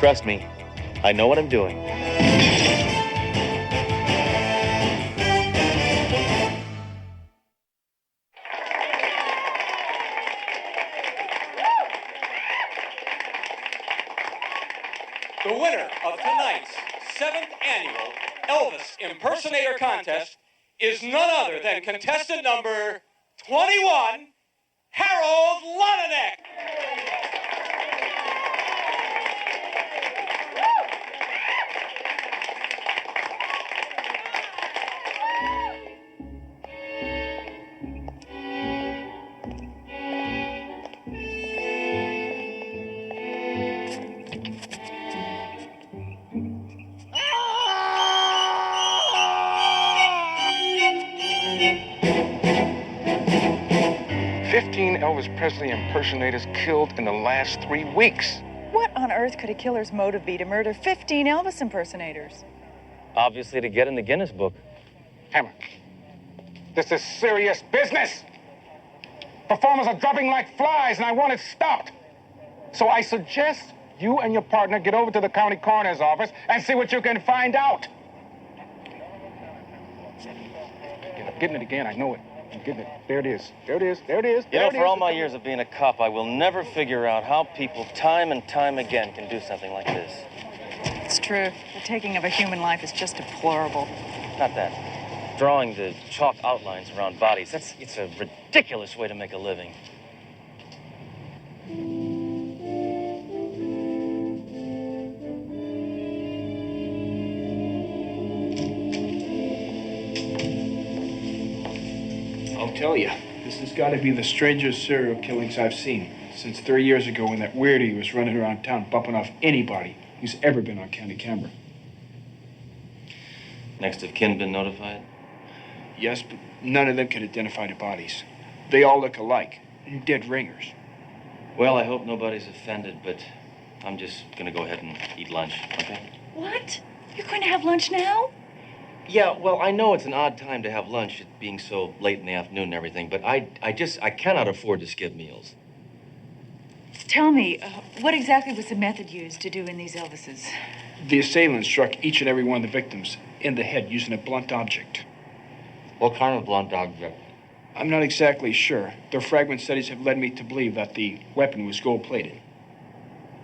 Trust me, I know what I'm doing. The winner of tonight's 7th annual Elvis Impersonator Contest is none other than contestant number 21, Harold Lonanek. Elvis Presley impersonators killed in the last 3 weeks. What on earth could a killer's motive be to murder 15 Elvis impersonators? Obviously to get in the Guinness Book. Hammer, this is serious business. Performers are dropping like flies, and I want it stopped. So I suggest you and your partner get over to the county coroner's office and see what you can find out. I'm getting it again, I know it. I'm getting it. There it is. There it is. There it is. You know, for all my years of being a cop, I will never figure out how people time and time again can do something like this. It's true. The taking of a human life is just deplorable. Not that. Drawing the chalk outlines around bodies, it's a ridiculous way to make a living. I'll tell you, this has got to be the strangest serial killings I've seen since 3 years ago when that weirdo was running around town bumping off anybody who's ever been on county camera. Next of kin been notified? Yes, but none of them can identify the bodies. They all look alike, dead ringers. Well, I hope nobody's offended, but I'm just gonna go ahead and eat lunch, okay? What? You're going to have lunch now? Yeah, well, I know it's an odd time to have lunch, it being so late in the afternoon and everything, but I cannot afford to skip meals. Tell me, what exactly was the method used to do in these Elvises? The assailant struck each and every one of the victims in the head using a blunt object. What kind of blunt object? I'm not exactly sure. Their fragment studies have led me to believe that the weapon was gold-plated.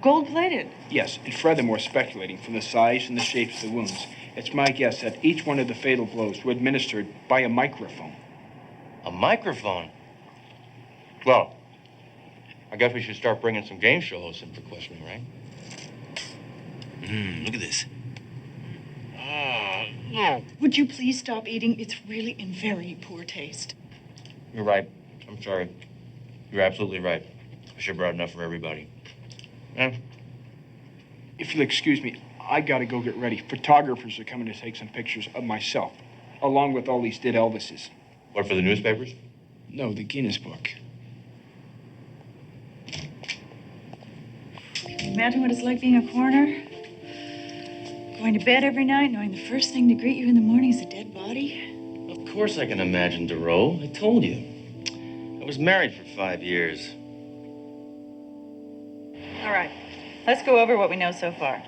Gold-plated? Yes, and furthermore, speculating from the size and the shapes of the wounds, it's my guess that each one of the fatal blows were administered by a microphone. A microphone? Well, I guess we should start bringing some game show hosts in for questioning, right? Look at this. Would you please stop eating? It's really in very poor taste. You're right. I'm sorry. You're absolutely right. I should have brought enough for everybody. Yeah. If you'll excuse me, I gotta go get ready. Photographers are coming to take some pictures of myself, along with all these dead Elvises. What, for the newspapers? No, the Guinness Book. Imagine what it's like being a coroner. Going to bed every night, knowing the first thing to greet you in the morning is a dead body. Of course I can imagine, DeRoe. I told you. I was married for 5 years. All right, let's go over what we know so far.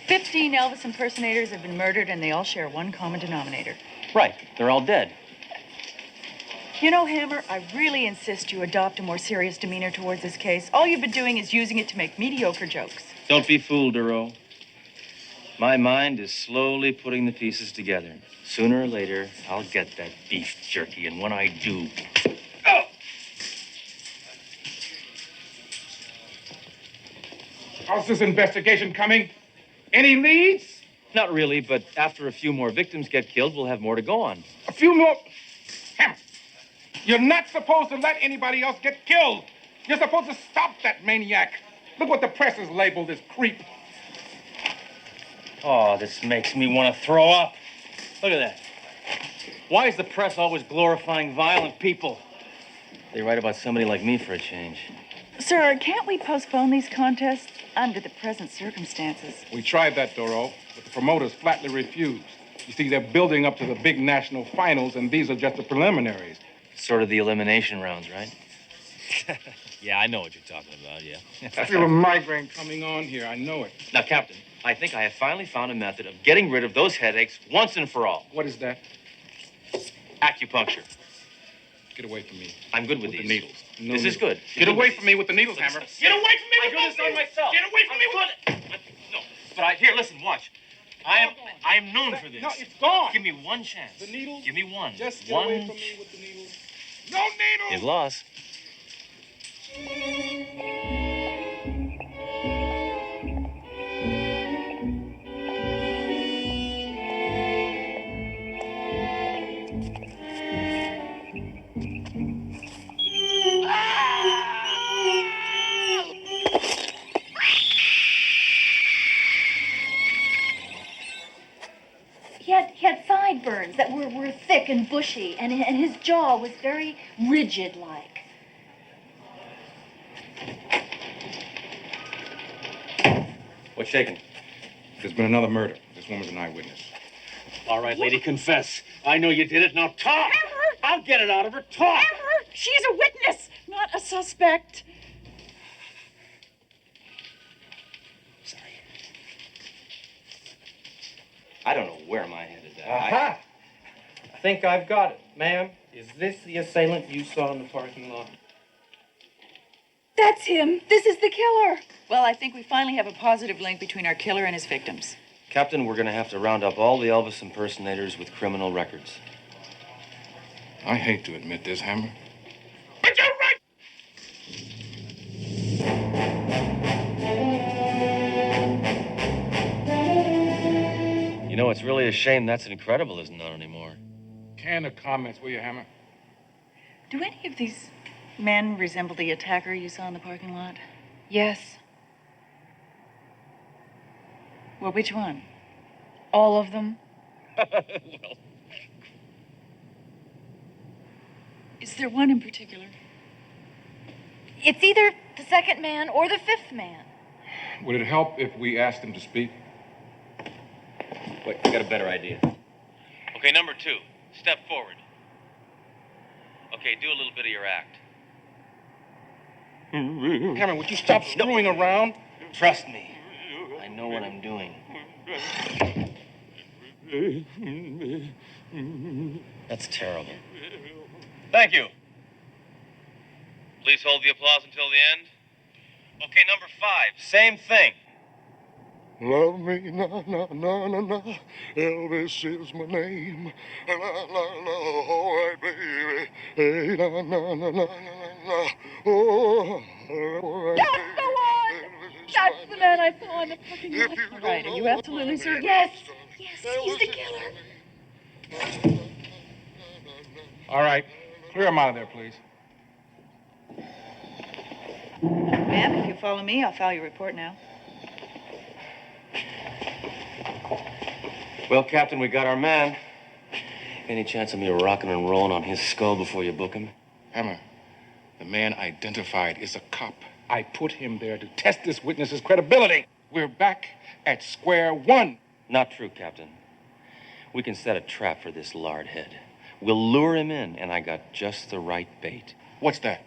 15 Elvis impersonators have been murdered, and they all share one common denominator. Right, they're all dead. You know, Hammer, I really insist you adopt a more serious demeanor towards this case. All you've been doing is using it to make mediocre jokes. Don't be fooled, DeRoe. My mind is slowly putting the pieces together. Sooner or later, I'll get that beef jerky, and when I do... Oh! How's this investigation coming? Any leads? Not really, but after a few more victims get killed, we'll have more to go on. A few more? Hammer, you're not supposed to let anybody else get killed. You're supposed to stop that maniac. Look what the press has labeled this creep. Oh, this makes me want to throw up. Look at that. Why is the press always glorifying violent people? They write about somebody like me for a change. Sir, can't we postpone these contests under the present circumstances? We tried that, Doro, but the promoters flatly refused. You see, they're building up to the big national finals, and these are just the preliminaries. Sort of the elimination rounds, right? Yeah, I know what you're talking about, yeah. I feel a migraine coming on here. I know it. Now, Captain, I think I have finally found a method of getting rid of those headaches once and for all. What is that? Acupuncture. Get away from me. I'm good with the these. needles. No This is needles. good. Get away from me with the needles, Hammer. Get away from me with I do this on myself. Get away from me with it. No, but here, listen, watch. I am known for this. No, it's gone. Give me one chance. The needles? Give me one. Just get one. away from me with the needles. No needles! You've lost. He had sideburns that were thick and bushy, and his jaw was very rigid-like. What's shaking? There's been another murder. This woman's an eyewitness. All right, lady, confess. I know you did it. Now talk. I'll get it out of her. Talk. She's a witness, not a suspect. Sorry. I don't know where my head is at. Aha! I think I've got it. Ma'am, is this the assailant you saw in the parking lot? That's him. This is the killer. Well, I think we finally have a positive link between our killer and his victims. Captain, we're going to have to round up all the Elvis impersonators with criminal records. I hate to admit this, Hammer. But you're right. You know, it's really a shame That's Incredible isn't on anymore. Can of comments, will you, Hammer? Do any of these men resemble the attacker you saw in the parking lot? Yes, Well, which one? all of them. Well, Is there one in particular? It's either the second man or the fifth man. Would it help if we asked him to speak? wait, I got a better idea. Okay, number 2. Step forward. Okay, do a little bit of your act. Hammer, would you stop screwing around? Trust me. I know what I'm doing. That's terrible. Thank you. Please hold the applause until the end. Okay, number 5. Same thing. Love me, na, na, na, na, na. Elvis is my name. La, la, la, all right, baby. Hey, na, na, na, na, na, na. Oh, all right, Yes, go on! That's the man I saw in the parking lot. All right, are you absolutely certain? Yes, he's the killer. All right. Clear him out of there, please. Ma'am, if you follow me, I'll file your report now. Well, Captain, we got our man. Any chance of me rocking and rolling on his skull before you book him? Hammer, the man identified is a cop. I put him there to test this witness's credibility. We're back at square one. Not true, Captain. We can set a trap for this lard head. We'll lure him in, and I got just the right bait. What's that?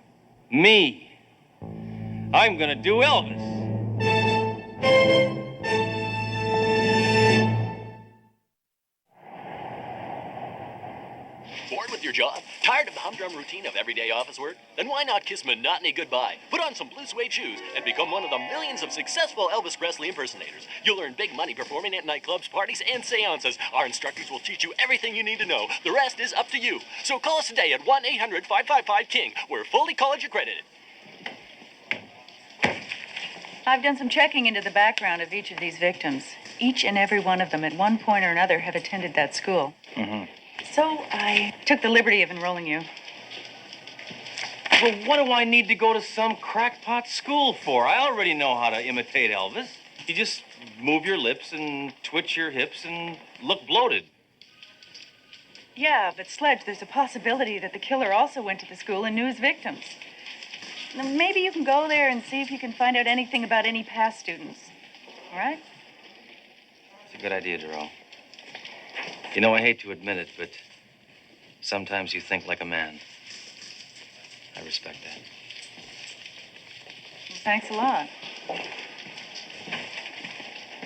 Me. I'm gonna do Elvis. Bored with your job? Tired of the humdrum routine of everyday office work? Then why not kiss monotony goodbye? Put on some blue suede shoes and become one of the millions of successful Elvis Presley impersonators. You'll earn big money performing at nightclubs, parties, and seances. Our instructors will teach you everything you need to know. The rest is up to you. So call us today at 1-800-555-KING. We're fully college accredited. I've done some checking into the background of each of these victims. Each and every one of them at one point or another have attended that school. Mm-hmm. So I took the liberty of enrolling you. Well, what do I need to go to some crackpot school for? I already know how to imitate Elvis. You just move your lips and twitch your hips and look bloated. Yeah, but Sledge, there's a possibility that the killer also went to the school and knew his victims. Now, maybe you can go there and see if you can find out anything about any past students. All right? It's a good idea, Darrell. You know, I hate to admit it, but sometimes you think like a man. I respect that. Thanks a lot.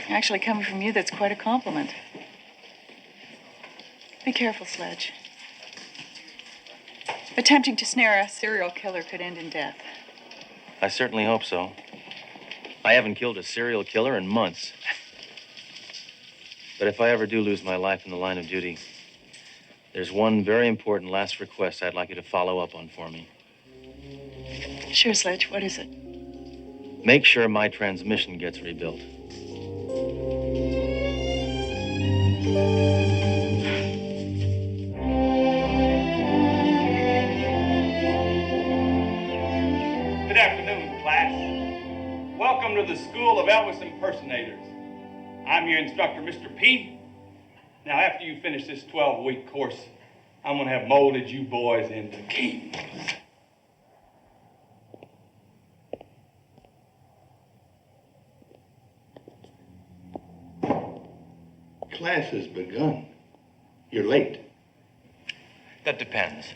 Actually, coming from you, that's quite a compliment. Be careful, Sledge. Attempting to snare a serial killer could end in death. I certainly hope so. I haven't killed a serial killer in months. But if I ever do lose my life in the line of duty, there's one very important last request I'd like you to follow up on for me. Sure, Sledge. What is it? Make sure my transmission gets rebuilt. Good afternoon, class. Welcome to the School of Elvis Impersonators. I'm your instructor, Mr. P. Now, after you finish this 12-week course, I'm going to have molded you boys into kings. Class has begun. You're late. That depends.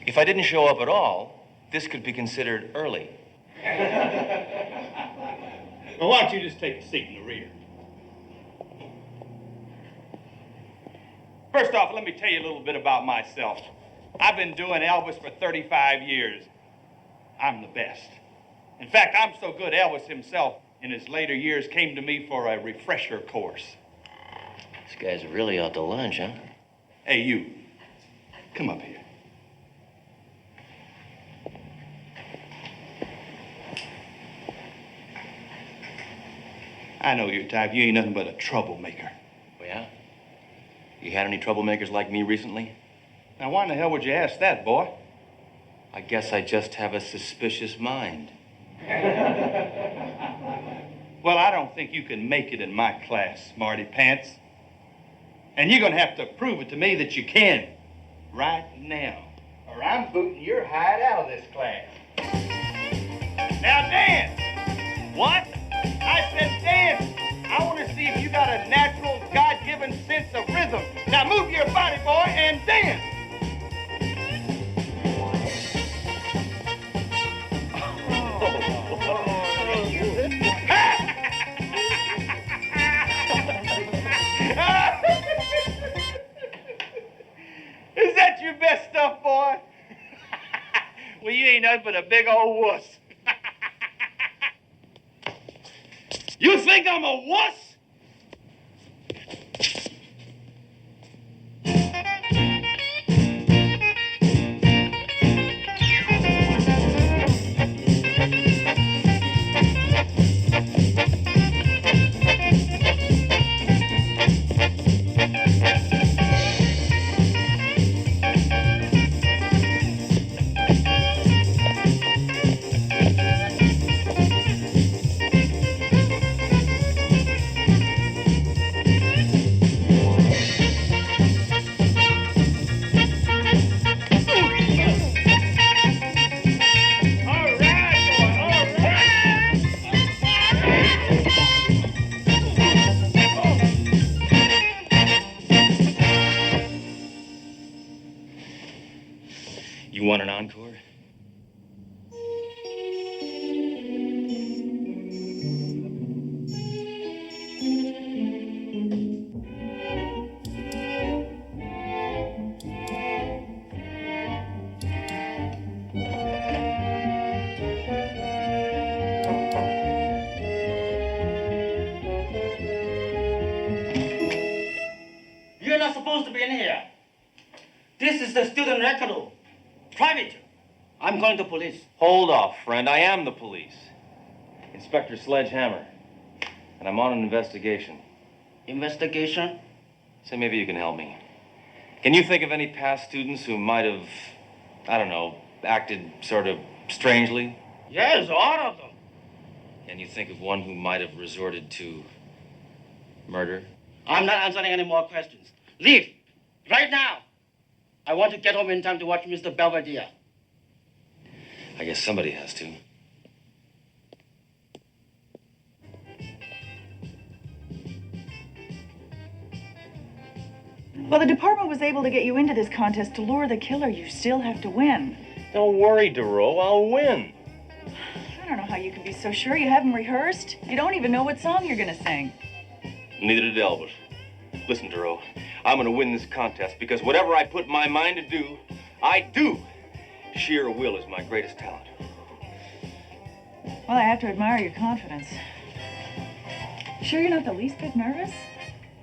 If I didn't show up at all, this could be considered early. Well, why don't you just take a seat in the rear? First off, let me tell you a little bit about myself. I've been doing Elvis for 35 years. I'm the best. In fact, I'm so good, Elvis himself, in his later years, came to me for a refresher course. This guy's really out to lunch, huh? Hey, you. Come up here. I know your type. You ain't nothing but a troublemaker. Oh, yeah? You had any troublemakers like me recently? Now, why in the hell would you ask that, boy? I guess I just have a suspicious mind. Well, I don't think you can make it in my class, smarty pants. And you're going to have to prove it to me that you can. Right now. Or I'm booting your hide out of this class. Now, dance! What? I said dance! I want to see if you got a natural, God-given sense of rhythm. Now move your body, boy, and dance! Is that your best stuff, boy? Well, you ain't nothing but a big old wuss. You think I'm a wuss? You want an encore? You're not supposed to be in here. This is the student record room. Private. I'm calling the police. Hold off, friend. I am the police. Inspector SledgeHammer. And I'm on an investigation. Investigation? Say, maybe you can help me. Can you think of any past students who might have, I don't know, acted sort of strangely? Yes, all of them. Can you think of one who might have resorted to murder? I'm not answering any more questions. Leave. Right now. I want to get home in time to watch Mr. Belvedere. I guess somebody has to. Well, the department was able to get you into this contest to lure the killer. You still have to win. Don't worry, Duro. I'll win. I don't know how you can be so sure you haven't rehearsed. You don't even know what song you're gonna sing. Neither did Elvis. Listen, Duro, I'm gonna win this contest because whatever I put my mind to do, I do. Sheer will is my greatest talent. Well, I have to admire your confidence. Sure you're not the least bit nervous?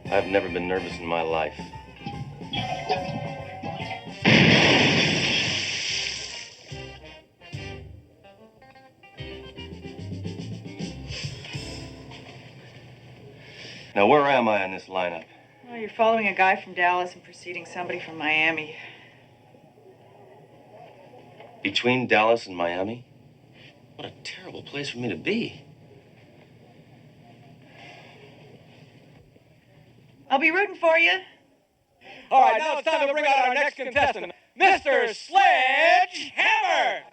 I've never been nervous in my life. Now, where am I in this lineup? Well, you're following a guy from Dallas and preceding somebody from Miami. Between Dallas and Miami? What a terrible place for me to be. I'll be rooting for you. All right, now it's time to bring out our next contestant, Mr. SledgeHammer.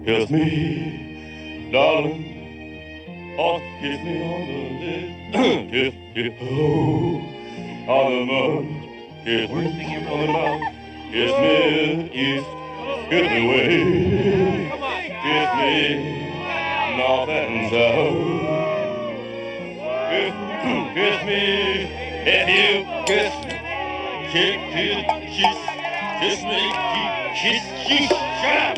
Kiss me, darling. Oh, kiss me on the lips. Kiss, kiss, oh, on the mouth. Kiss me on the mouth. Kiss me east. Kiss me west. Kiss me north and south. Kiss me if you kiss me, kiss. Shut up.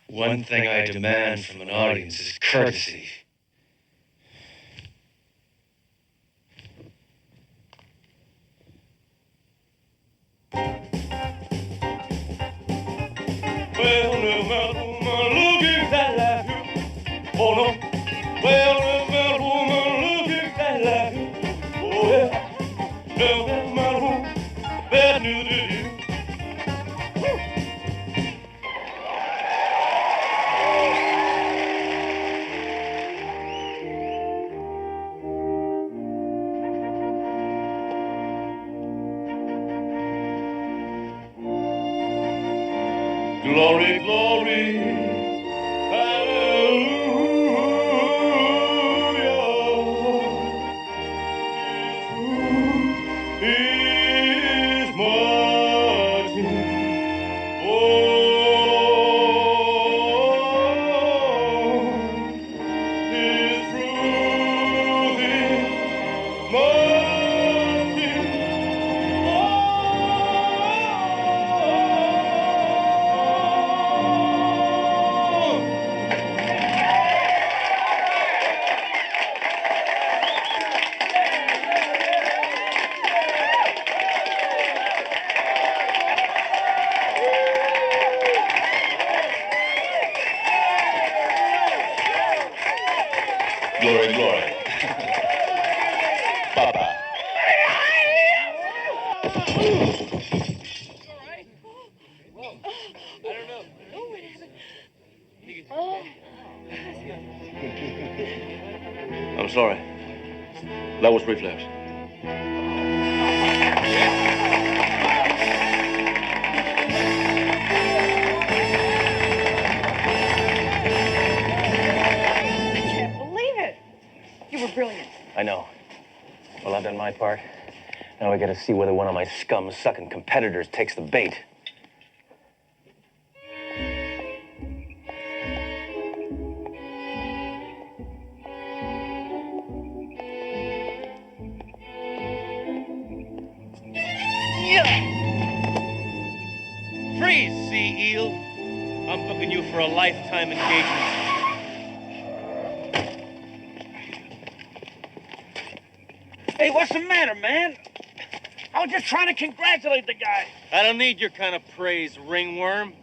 One thing I demand from an audience is courtesy. Well, no matter woman, look exactly like you. Oh no. Well, no matter woman, look exactly like you. Oh yeah. No matter woman, bad news to you. Glory, glory, hallelujah. His truth is mighty. Oh, His truth is mighty. Glory, glory. Papa. I'm sorry. That was reflex. You were brilliant. I know. Well, I've done my part. Now we gotta see whether one of my scum-sucking competitors takes the bait. Freeze, sea eel. I'm booking you for a lifetime engagement. Hey, what's the matter, man? I was just trying to congratulate the guy. I don't need your kind of praise, ringworm.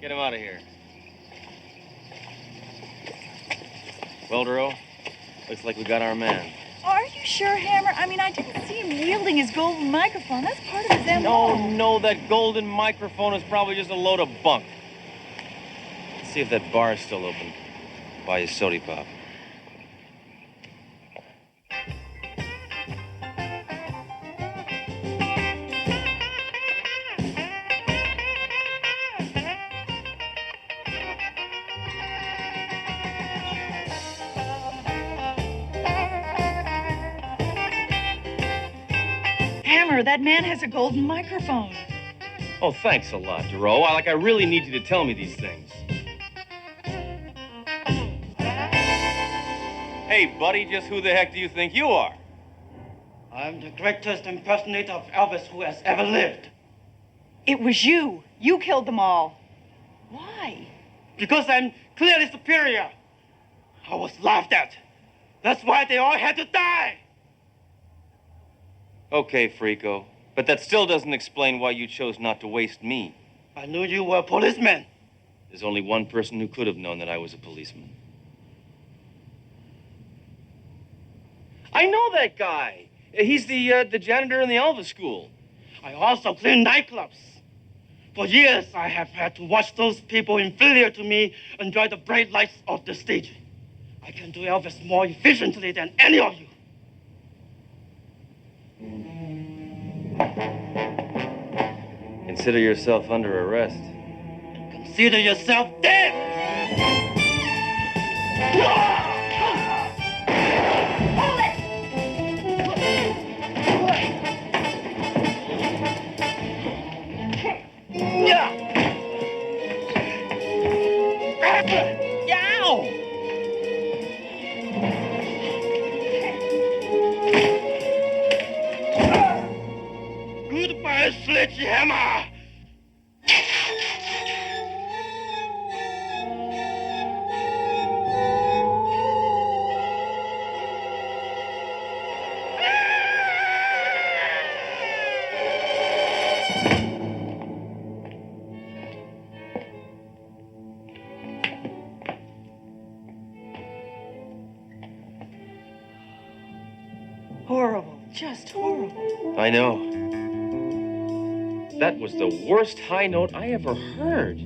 Get him out of here. Well, Duro, looks like we got our man. Are you sure, Hammer? I mean, I didn't see him wielding his golden microphone. That's part of his MO. No, that golden microphone is probably just a load of bunk. See if that bar is still open. Buy you sody pop. Hammer, that man has a golden microphone. Oh, thanks a lot, Duro. I really need you to tell me these things. Hey, buddy, just who the heck do you think you are? I'm the greatest impersonator of Elvis who has ever lived. It was you. You killed them all. Why? Because I'm clearly superior. I was laughed at. That's why they all had to die. Okay, Frico. But that still doesn't explain why you chose not to waste me. I knew you were a policeman. There's only one person who could have known that I was a policeman. I know that guy. He's the janitor in the Elvis school. I also clean nightclubs. For years, I have had to watch those people inferior to me enjoy the bright lights of the stage. I can do Elvis more efficiently than any of you. Consider yourself under arrest. Consider yourself dead! Goodbye, SledgeHammer! Horrible. Just horrible. I know. That was the worst high note I ever heard.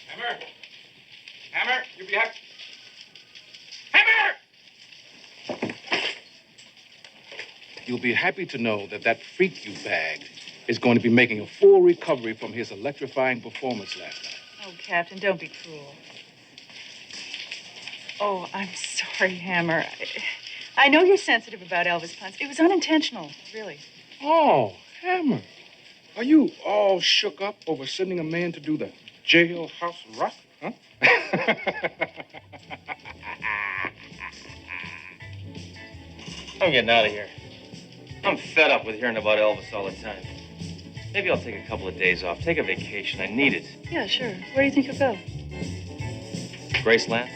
Hammer! Hammer, you be happy. Hammer! You'll be happy to know that that freak you bagged is going to be making a full recovery from his electrifying performance last night. Oh, Captain, don't be cruel. Oh, I'm sorry, Hammer. I know you're sensitive about Elvis puns. It was unintentional, really. Oh, Hammer. Are you all shook up over sending a man to do the jailhouse rock, huh? I'm getting out of here. I'm fed up with hearing about Elvis all the time. Maybe I'll take a couple of days off. Take a vacation. I need it. Yeah, sure. Where do you think you'll go? Graceland?